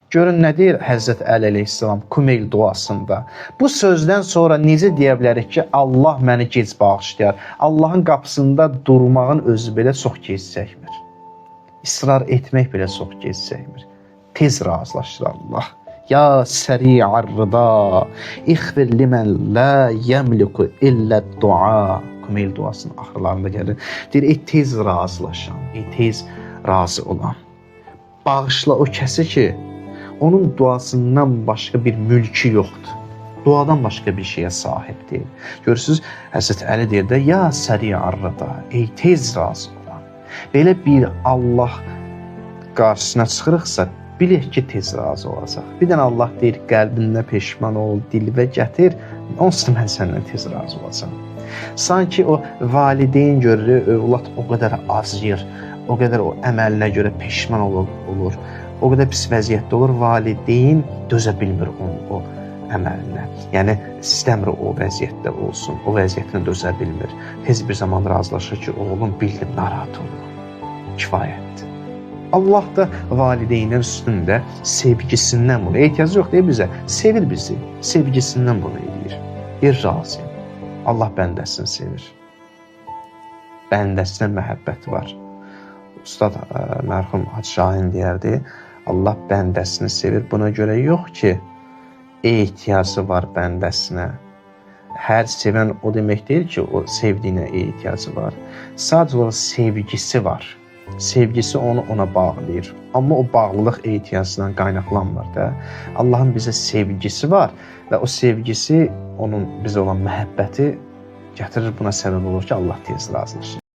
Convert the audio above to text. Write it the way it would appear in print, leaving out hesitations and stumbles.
Görün nə deyir Həzrət Əli əleyhissalam Kumeyl duasında. Bu sözdən sonra necə deyə bilərik ki, Allah məni gec bağışlayar. Allahın qapısında durmağın özü belə çox gec çəkmir. İsrar etmək belə çox gec çəkmir. Tez razılaşır Allah. Ya səri'ar rıda, ixfir limən la yəmliku illə dua. Kumeyl duasının axırlarında gəlir. Deyir, ey tez razılaşan, ey tez razı olan. Bağışla o kəsi ki, onun duasından başqa bir mülkü yoxdur. Duadan başqa bir şeyə sahib deyil. Görürsünüz, Həzrət Əli deyir də, ya səri'ar rıda, ey tez razı olan. Belə bir Allah qarşısına çıxırıqsa, bilək ki, tez razı olacaq. Bir dənə Allah deyir, qəlbində peşman ol, dilvə gətir, onsuz da mən səndən tez razı olacaq. Sanki o valideyn görür, övlad o qədər azıyır, o qədər o əməlinə görə peşman olur, o qədər pis vəziyyətdə olur, valideyn dözə bilmir o əməlinə. Yəni, istəmir o vəziyyətdə olsun, o vəziyyətinə dözə bilmir. Tez bir zaman razılaşır ki, oğlum bildim, narahat olma, kifayətdir. Allah da valideynlər üstündə sevgisindən bunu, ehtiyacı yox deyir bizə, sevir bizi, sevgisindən bunu edir. Bir razıyım. Allah bəndəsini sevir. Bəndəsinə məhəbbəti var. Ustad mərhum Hacı Şahin deyərdi, Allah bəndəsini sevir. Buna görə yox ki, ehtiyacı var bəndəsinə. Hər sevən o demək deyil ki, o sevdiyinə ehtiyacı var. Sadəcə olaraq sevgisi var. Sevgisi onu ona bağlayır. Amma o bağlılıq ehtiyacından qaynaqlanmır da. Allahın bizə sevgisi var və o sevgisi, onun bizə olan məhəbbəti gətirir, buna səbəb olur ki, Allah tez razılaşır.